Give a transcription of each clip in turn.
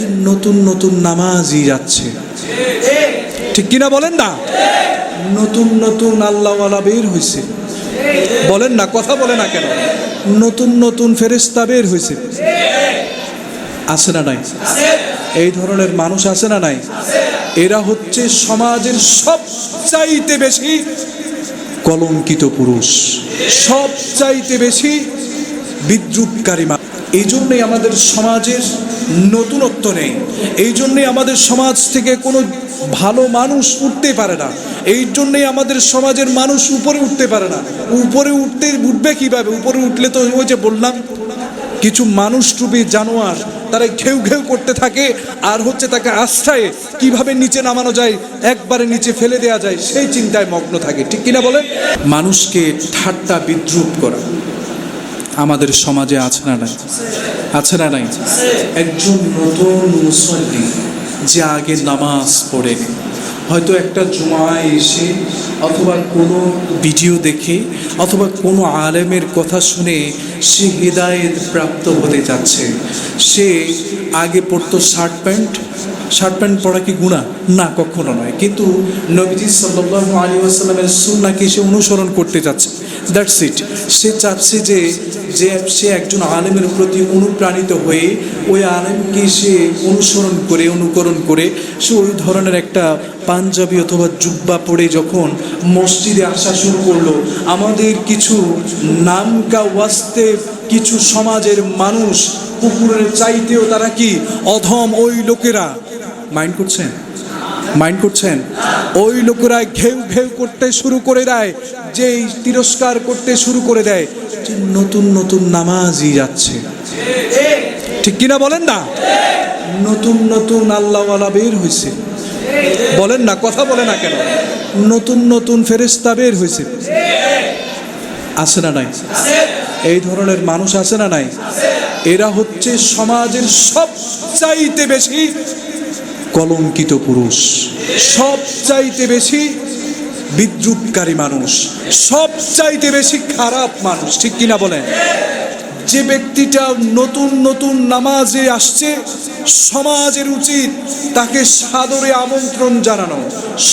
যে নতুন নতুন নামাজি যাচ্ছে, ঠিক কিনা বলেন না? নতুন নতুন আল্লাহওয়ালা বের হয়েছে, বলেন না, কথা বলে না কেন? নতুন নতুন ফেরেশতা বের হয়েছে, আছে না নাই? এই ধরনের মানুষ আছে না নাই? এরা হচ্ছে সমাজের সবচাইতে বেশি কলঙ্কিত পুরুষ, সবচাইতে বেশি বিদ্রুপকারী মানুষ। এই জন্যই আমাদের সমাজের নতুনত্ব নেই, এই জন্যই আমাদের সমাজ থেকে কোনো ভালো মানুষ উঠতে পারে না, এই জন্যই আমাদের সমাজের মানুষ উপরে উঠতে পারে না। উপরে উঠবে কিভাবে? উপরে উঠলে তো ওই যে বললাম, কিছু মানুষ টুপি জানোয়ার তারা ঘেউ ঘেউ করতে থাকে, আর হচ্ছে তাকে আশ্রয়ে কিভাবে নিচে নামানো যায়, একবারে নিচে ফেলে দেওয়া যায়, সেই চিন্তায় মগ্ন থাকে, ঠিক কিনা বলেন? মানুষকে ঠাট্টা বিদ্রুপ করা আমাদের সমাজে আছে না নাই? আছে না নাই? একজন নতুন মুসল্লি যে আগে নামাজ পড়েনি, হয়তো একটা জুমায় এসে অথবা কোনো ভিডিও দেখে অথবা কোনো আলেমের কথা শুনে সে হিদায়েত প্রাপ্ত হতে যাচ্ছে। সে আগে পড়তো শার্ট প্যান্ট পরা কি গুনাহ? না, কখনো নয়। কিন্তু নবীজি সাল্লাল্লাহু আলাইহি ওয়াসাল্লামের সুন্নাহকে সে অনুসরণ করতে যাচ্ছে, দ্যাটস ইট। সে চাচ্ছে যে সে একজন আলেমের প্রতি অনুপ্রাণিত হয়ে ওই আলেমকে সে অনুকরণ করে সে ওই ধরনের একটা পাঞ্জাবি অথবা জুব্বা পরে যখন মসজিদে আসা শুরু করলো, আমাদের কিছু নামকা ওয়াস্তে কিছু সমাজের মানুষ কুকুরের চাইতেও তারা কি অধম, ওই লোকেরা মাইন্ড করছেন? ওই লোকেরা ঘেউ ঘেউ করতে শুরু করে দেয়, যে তিরস্কার করতে শুরু করে দেয় যে নতুন নতুন নামাজি যাচ্ছে, ঠিক কিনা বলেন না? নতুন নতুন আল্লাহওয়ালা বের হয়েছে, বলেন না, কথা বলে না কেন? নতুন নতুন ফেরেশতা বের হয়েছে, আছে না নাই? এই ধরনের মানুষ আছে না নাই? এরা হচ্ছে সমাজের সবচাইতে বেশি কলঙ্কিত পুরুষ, সবচাইতে বেশি বিদ্রুপকারী মানুষ, সবচাইতে বেশি খারাপ মানুষ, ঠিক কিনা বলেন? যে ব্যক্তিটা নতুন নতুন নামাজে আসছে, সমাজের উচিত তাকে সাদরে আমন্ত্রণ জানানো,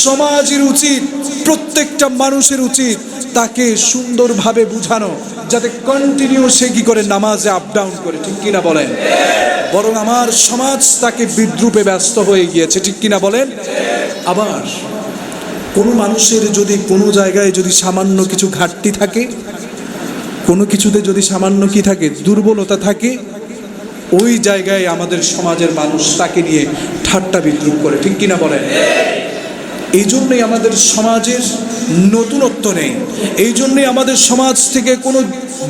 সমাজের উচিত, প্রত্যেকটা মানুষের উচিত তাকে সুন্দরভাবে বুঝানো, যাতে কন্টিনিউ সে কি করে নামাজে আপ ডাউন করে, ঠিক কিনা বলেন? বরং আমার সমাজ তাকে বিদ্রুপে ব্যস্ত হয়ে গিয়েছে, ঠিক কিনা বলেন? আবার কোনো মানুষের যদি কোনো জায়গায় যদি সামান্য কিছু ঘাটতি থাকে, কোনো কিছুতে যদি সামান্য কি থাকে, দুর্বলতা থাকে, ওই জায়গায় আমাদের সমাজের মানুষ তাকে নিয়ে ঠাট্টা বিদ্রুপ করে, ঠিক কিনা বলেন? এই জন্যই আমাদের সমাজের নতুনত্ব নেই, এই জন্যই আমাদের সমাজ থেকে কোনো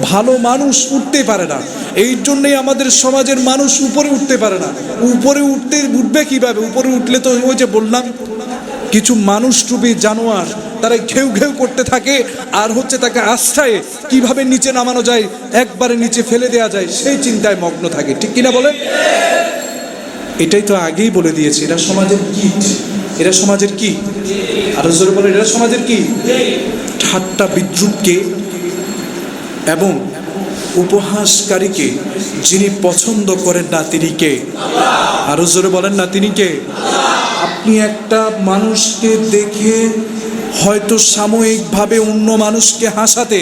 ভালো মানুষ উঠতে পারে না, এই জন্যই আমাদের সমাজের মানুষ উপরে উঠতে পারে না। উপরে উঠবে কিভাবে? উপরে উঠলে তো ওই যে বললাম, কিছু মানুষ টুপি জানোয়ার তারা ঘেউ ঘেউ করতে থাকে, আর হচ্ছে তাকে আশ্রয়ে কিভাবে নিচে নামানো যায়, একবারে নিচে ফেলে দেওয়া যায়, সেই চিন্তায় মগ্ন থাকে, ঠিক কিনা বলেন? এটাই তো আগেই বলে দিয়েছি, এরা সমাজের কীট, এরা সমাজের কি, আরো জোরে বলেন, এরা সমাজের কি? ঠাট্টা বিদ্রুপকে এবং উপহাসকারীকে যিনি পছন্দ করেন না তিনি কে? আরো জোরে বলেন না, তিনি কে? আপনি একটা মানুষকে দেখে হয়তো সাময়িকভাবে অন্য মানুষকে হাসাতে,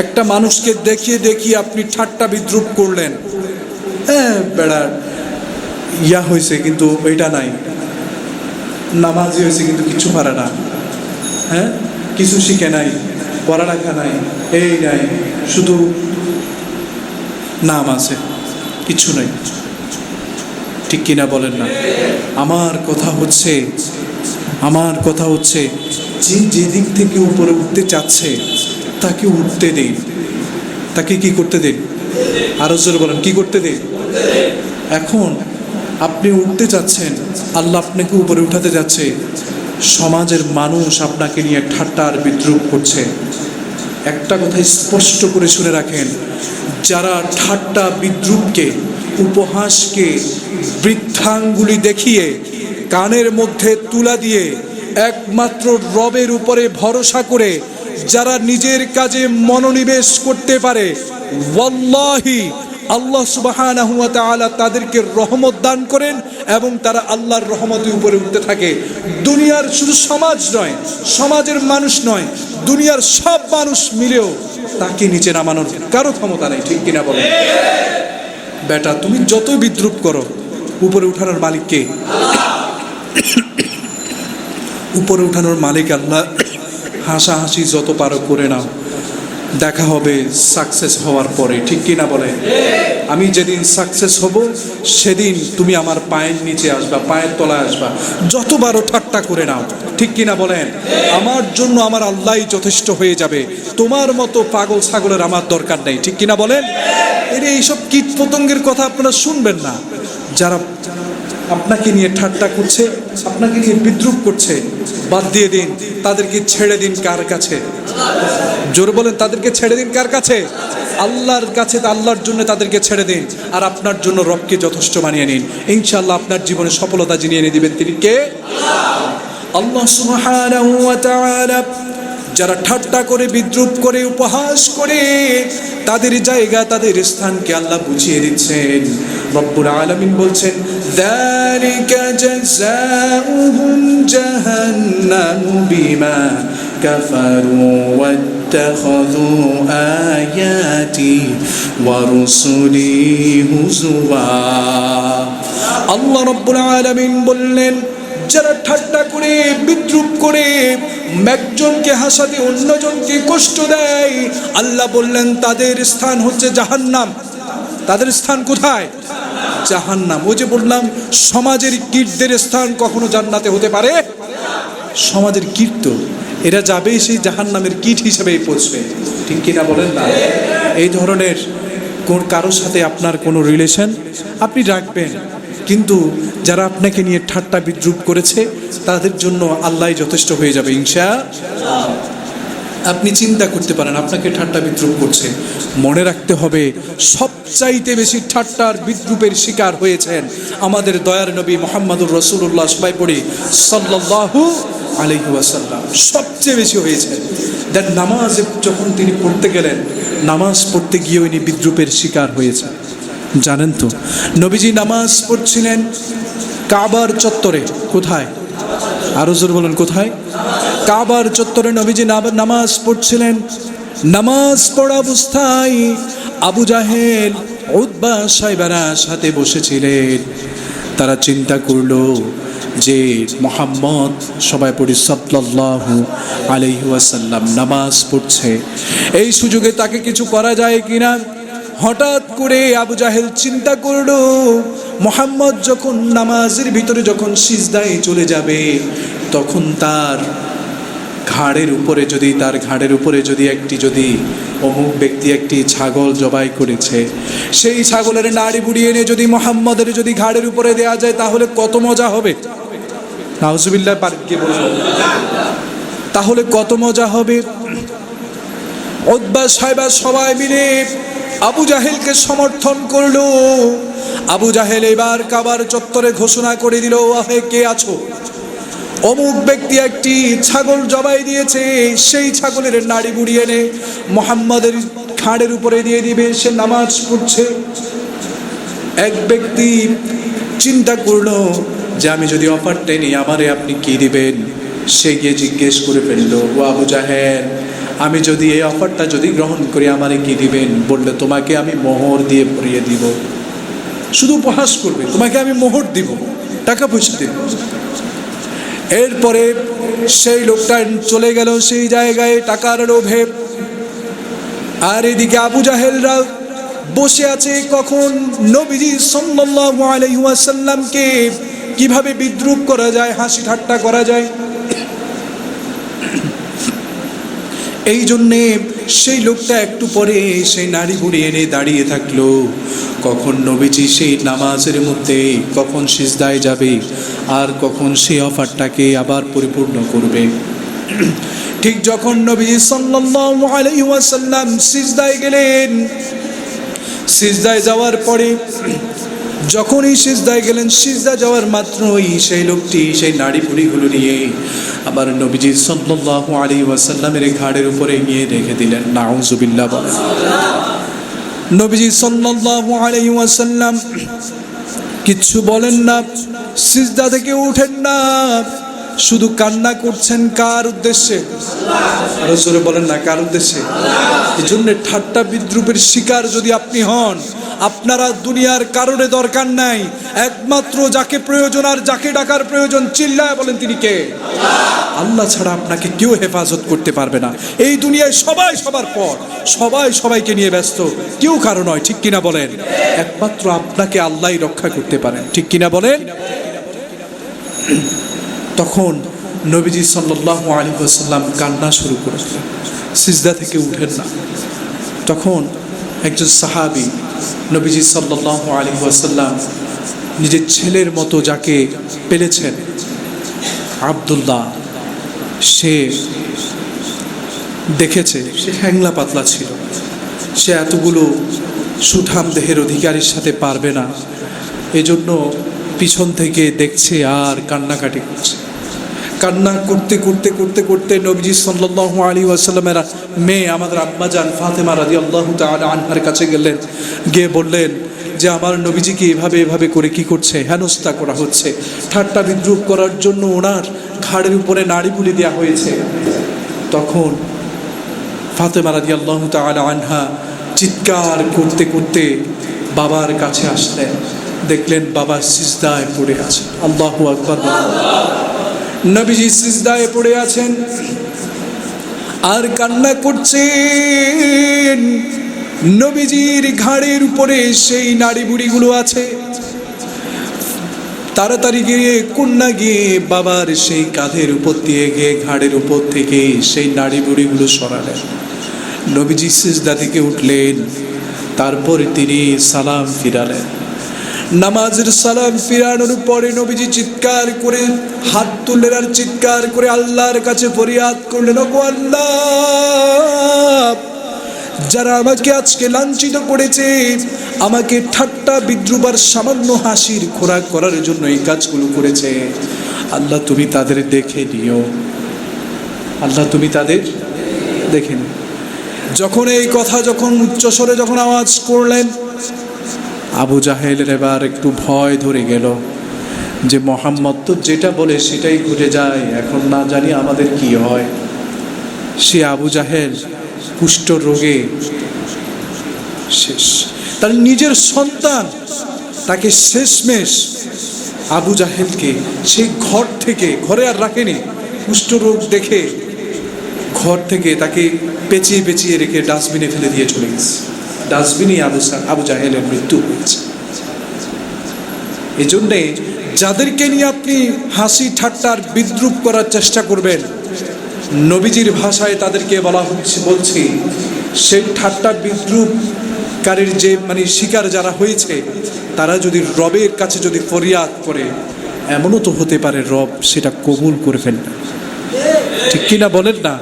একটা মানুষকে দেখিয়ে আপনি ঠাট্টা বিদ্রুপ করলেন, হ্যাঁ বেড়ার ইয়া হয়েছে কিন্তু এটা নাই, নামাজি হয়েছে কিন্তু কিছু পারে না, হ্যাঁ কিছু শিখে নাই, পড়ালেখা নাই, এই নাই, শুধু নাম আছে, কিছু নাই, ঠিক কিনা বলেন না? আমার কথা হচ্ছে যে দিক থেকে উপরে উঠতে চাচ্ছে তাকে উঠতে দিন, তাকে কি করতে দিন? আরো জোরে বলেন, কি করতে দিন? এখন আপনি উঠতে চাচ্ছেন, আল্লাহ আপনাকে উপরে উঠাতে যাচ্ছে, সমাজের মানুষ আপনাকে নিয়ে ঠাট্টা আর বিদ্রুপ করছে। একটা কথা স্পষ্ট করে শুনে রাখেন, যারা ঠাট্টা বিদ্রুপকে, উপহাসকে বৃদ্ধাঙ্গুলি দেখিয়ে কানের মধ্যে তুলা দিয়ে একমাত্র রবের উপরে ভরসা করে যারা নিজের কাজে মনোনিবেশ করতে পারে, ওয়াল্লাহি আল্লাহ সুবহানাহু ওয়া তাআলা তাদেরকে রহমত দান করেন এবং তারা আল্লাহর রহমতের উপরে উঠতে থাকে। দুনিয়ার শুধু সমাজ নয়, সমাজের মানুষ নয়, দুনিয়ার সব মানুষ মিলেও তাকে নিচে নামানোর কারো ক্ষমতা নেই। ঠিক কিনা বলেন? বেটা, তুমি যত বিদ্রুপ করো, উপরে উঠানোর মালিক কে? উপরে উঠানোর মালিক আল্লাহ। হাসাহাসি যত পারো করে নাও, দেখা হবে সাকসেস হওয়ার পরে। ঠিক কিনা বলে? আমি যেদিন সাকসেস হব সেদিন তুমি আমার পায়ের নিচে আসবা, পায়ের তলায় আসবা। যতবারও ঠাট্টা করে নাও। ঠিক কিনা বলেন? আমার জন্য আমার আল্লাহই যথেষ্ট হয়ে যাবে। তোমার মতো পাগল ছাগলের আমার দরকার নেই। ঠিক কিনা বলেন? এইসব কীট পতঙ্গের কথা আপনারা শুনবেন না। যারা আপনাকে নিয়ে ঠাট্টা করছে, আপনাকে নিয়ে বিদ্রুপ করছে, বাদ দিয়ে দিন, তাদেরকে ছেড়ে দিন। কার কাছে? জোরে বলেন, তাদেরকে ছেড়ে দিন কার কাছে? আল্লাহর কাছে। আল্লাহর জন্য তাদেরকে ছেড়ে দিন, আর আপনার জন্য রবকে যথেষ্ট বানিয়ে নিন। ইনশাআল্লাহ আপনার জীবনে সফলতা জিনিয়ে এনে দিবেন তিনি কে? আল্লাহ সুবহানাহু ওয়া তাআলা। যারা ঠাট্টা করে, বিদ্রুপ করে, উপহাস করে, তাদের জায়গা, তাদের স্থানকে আল্লাহ বুঝিয়ে দিচ্ছেন। রব্বুল আলামিন বলছেন, যালিকা জাযাউহুম জাহান্নামু বিমা কাফারু ওয়াত্তাখাযু আয়াতি ওয়া রুসুলি হুজুয়া। আল্লাহ রব্বুল আলামিন বললেন, যারা ঠাট্টা করে, বিদ্রুপ করে, একজনকে হাসাতে অন্যজনকে কষ্ট দেয়, আল্লাহ বললেন তাদের স্থান হচ্ছে জাহান্নাম। তাদের স্থান কোথায়? জাহান্নাম। ওই যে বললাম, সমাজের কীটদের স্থান কখনো জান্নাতে হতে পারে? সমাজের কীট তো এরা যাবে সেই জাহান্নামের কীট হিসেবেই পৌঁছবে। ঠিক কিনা বলেন না? এই ধরনের কারোর সাথে আপনার কোনো রিলেশন আপনি রাখবেন, কিন্তু যারা আপনাকে নিয়ে ঠাট্টা বিদ্রুপ করেছে তাদের জন্য আল্লাহ যথেষ্ট হয়ে যাবে ইনশাআল্লাহ। আপনি চিন্তা করতে পারেন, আপনাকে ঠাট্টা বিদ্রুপ করছে, মনে রাখতে হবে সবচাইতে বেশি ঠাট্টার বিদ্রুপের শিকার হয়েছেন আমাদের দয়ার নবী মুহাম্মদুর রাসূলুল্লাহ। সবাই পড়ি সাল্লাল্লাহু আলাইহি ওয়াসাল্লাম। সবচেয়ে বেশি হয়েছে। দেন নামাজে যখন তিনি পড়তে গেলেন, নামাজ পড়তে গিয়ে উনি বিদ্রুপের শিকার হয়েছে। জানেন তো, নবীজি নামাজ পড়ছিলেন কাবার চত্বরে। কোথায়? আরো জোর বলেন, কোথায়? কাবার চত্বরে নবীজি নামাজ পড়ছিলেন। নামাজ পড়া অবস্থায় আবু জাহেল, উতবা, সাইবারা সাথে বসেছিলেন। তারা চিন্তা করলো যে মুহাম্মদ, সবাই পড়ি সাল্লাল্লাহু আলাইহি ওয়াসাল্লাম, নামাজ পড়ছে, এই সুযোগে তাকে কিছু করা যায় কিনা। হঠাৎ করে আবু জাহেল চিন্তা করলো, মুহাম্মদ যখন নামাজের ভিতরে যখন সিজদায় চলে যাবে, তখন তার ঘাড়ের উপরে যদি অমুক ব্যক্তি একটি ছাগল জবাই করেছে, সেই ছাগলের নাড়ি বুড়িয়ে এনে যদি মুহাম্মদের যদি ঘাড়ের উপরে দেওয়া যায়, তাহলে কত মজা হবে। নাউজুবিল্লাহ, কে বলবো? তাহলে কত মজা হবে। উতবা, সাইবা সবাই মিলে আবু জাহেলকে সমর্থন করলো। আবু জাহেল এবার কাবার চত্বরে ঘোষণা করে দিল, আহে কে আছো? অমুক ব্যক্তি একটি ছাগল জবাই দিয়েছে, সেই ছাগলের নাড়ি বুড়িয়ে এনে মুহাম্মাদের ঘাড়ের উপরে দিয়ে দিবে, সে নামাজ পড়ছে। এক ব্যক্তি চিন্তা করলো যে আমি যদি অফারটা নিই, আমারে আপনি কি দিবেন? সে গিয়ে জিজ্ঞেস করে ফেললো, ও আবু জাহেল, আমি যদি এই অফারটা যদি গ্রহণ করি, আমারে কি দিবেন? বললে, তোমাকে আমি মোহর দিয়ে পরিয়ে দিব। শুধু উপহাস করবে, তোমাকে আমি মোহর দিব, টাকা পয়সা দিব। এরপরে সেই লোকটা চলে গেল সেই জায়গায় টাকার লোভে। আর এদিকে আবু জাহেলরা বসে আছে, কখন নবীজি সাল্লাল্লাহু আলাইহি ওয়াসাল্লামকে কিভাবে বিদ্রুপ করা যায়, হাসি ঠাট্টা করা যায়। এই জন্যে সেই লোকটা একটু পরে সেই নাড়ি বুড়ি এনে দাঁড়িয়ে থাকলো, কখন নবীজি সেই নামাজের মধ্যে কখন সিজদায় যাবে, আর কখন সেই অফারটাকে আবার পরিপূর্ণ করবে। ঠিক যখন নবীজি সাল্লাল্লাহু আলাইহি ওয়াসাল্লাম সিজদায় গেলেন, সিজদায় যাওয়ার পরে যখনই সিজদায় গেলেন, সিজদা যাওয়ার মাত্রই সেই লোকটি সেই নাড়ি বুড়িগুলো নিয়ে আবার নবীজি সাল্লাল্লাহু আলাইহি ওয়াসাল্লামের ঘাড়ের উপরে গিয়ে রেখে দিলেন। নাউজুবিল্লাহ। নবীজি সাল্লাল্লাহু আলাইহি ওয়াসাল্লাম কিচ্ছু বলেন না, সিজদা থেকে উঠেন না, শুধু কান্না করছেন। কার উদ্দেশ্যে? আরো জোরে বলেন না, কার উদ্দেশ্যে? এই জন্য ঠাট্টা বিদ্রুপের শিকার যদি আপনি হন, আপনারা দুনিয়ার কারণে দরকার নাই, একমাত্র যাকে প্রয়োজন আর যাকে ডাকার প্রয়োজন চিল্লায় বলেন তিনি কে? আল্লাহ ছাড়া আপনাকে কেউ হেফাজত করতে পারবে না। এই দুনিয়ায় সবাই সবার পর, সবাই সবাইকে নিয়ে ব্যস্ত, কেউ কারো নয়, ঠিক কিনা বলেন? একমাত্র আপনাকে আল্লাহই রক্ষা করতে পারেন, ঠিক কিনা বলেন? তখন নবীজি সাল্লাল্লাহু আলাইহি ওয়াসাল্লাম কান্না শুরু করেছিলেন, সিজদা থেকে উঠেন না। তখন একজন সাহাবী নবীজি সাল্লাল্লাহু আলাইহি ওয়াসাল্লাম নিজের ছেলের মতো যাকে পেলেছেন, আব্দুল্লাহ, সে দেখেছে সে হ্যাংলা পাতলা ছিল, সে এতগুলো সুঠাম দেহের অধিকারীর সাথে পারবে না, এজন্য পিছন থেকে দেখছে আর কান্নাকাটি করছে। কান্না করতে করতে করতে করতে নবীজি সাল্লাল্লাহু আলাইহি ওয়াসাল্লামের মেয়ে আমাদের আম্মাজান ফাতেমা রাদিয়াল্লাহু তাআলা আনহার কাছে গেলেন, গিয়ে বললেন যে আমার নবীজিকে এভাবে এভাবে করে কি করছে, হেনস্থা করা হচ্ছে, ঠাট্টা বিদ্রুপ করার জন্য ওনার ঘাড়ের উপরে নাড়ি বুলি দেওয়া হয়েছে। তখন ফাতেমা রাদিয়াল্লাহু তাআলা আনহা চিৎকার করতে করতে বাবার কাছে আসলেন, দেখলেন বাবা সিজদায় পড়ে আছে। আল্লাহু আকবার। নবীজি সিজদায় পড়ে আছেন আর কান্না করছেন। নবীজির ঘাড়ের উপরে সেই নাড়ি বুড়িগুলো আছে। তাড়াতাড়ি গিয়ে কন্যা গিয়ে বাবার সেই কাঁধের উপর দিয়ে গিয়ে ঘাড়ের উপর থেকে সেই নাড়ি বুড়িগুলো সরালেন। নবীজি সিজদা থেকে উঠলেন, তারপর তিনি সালাম ফিরালেন। নামাজের সালাম ফিরানোর পরে নবীজি চিৎকার করে হাত তুললেন আর চিৎকার করে আল্লাহর কাছে ফরিয়াদ করলেন, ওগো আল্লাহ, যারা আমাকে আজকে লাঞ্ছিত করেছে, আমাকে ঠাট্টা বিদ্রুপ আর সামান্য হাসির খোরাক করার জন্য এই কাজগুলো করেছে, আল্লাহ তুমি তাদের দেখে নিও, আল্লাহ তুমি তাদের দেখে নিও। যখন এই কথা যখন উচ্চস্বরে যখন আওয়াজ করলেন, আবু জাহেলের এবার একটু ভয় ধরে গেল যে মোহাম্মদ তো যেটা বলে সেটাই ঘটে যায়, এখন না জানি আমাদের কি হয়। সে আবু জাহেল কুষ্ঠ রোগে শেষ, তার নিজের সন্তান তাকে শেষমেশ আবু জাহেলকে সেই ঘর থেকে, ঘরে আর রাখেনি, কুষ্ঠ রোগ দেখে ঘর থেকে তাকে পেঁচিয়ে পেঁচিয়ে রেখে ডাস্টবিনে ফেলে দিয়ে চলে গেছে। ডাস্টবিনই আবু জাহেলের মৃত্যু হয়েছে। এই জন্যে যাদেরকে নিয়ে আপনি হাসি ঠাট্টার বিদ্রুপ করার চেষ্টা করবেন, নবীজির ভাষায় তাদেরকে বলা হচ্ছে, বলছি সেই ঠাট্টা বিদ্রুপকারীর যে শিকার যারা হয়েছে, তারা যদি রবের কাছে যদি ফরিয়াদ করে, এমনও তো হতে পারে রব সেটা কবুল করে ফেলবে, ঠিক কিনা বলেন না?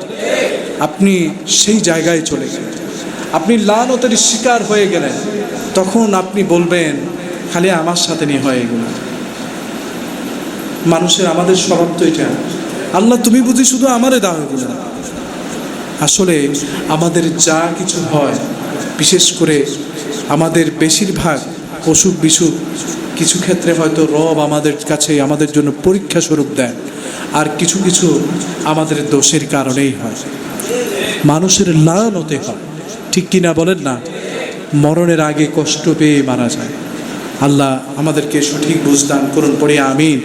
আপনি সেই জায়গায় চলে গেলেন, আপনি লানতের শিকার হয়ে গেলেন, তখন আপনি বলবেন খালি আমার সাথে নিয়ে হয় এগুলো। মানুষের, আমাদের স্বভাব তো এটা, আল্লাহ তুমি বুঝি শুধু আমারে দাও এগুলো। আসলে আমাদের যা কিছু হয়, বিশেষ করে আমাদের বেশিরভাগ অসুখ বিসুখ, কিছু ক্ষেত্রে হয়তো রব আমাদের কাছে আমাদের জন্য পরীক্ষা স্বরূপ দেন, আর কিছু কিছু আমাদের দোষের কারণেই হয়, মানুষের লানতে হয়, ঠিক কিনা বলেন না? মরণের আগে কষ্ট পেয়ে মারা যায়। আল্লাহ আমাদেরকে সঠিক বুঝ দান করুন, পড়ে আমিন।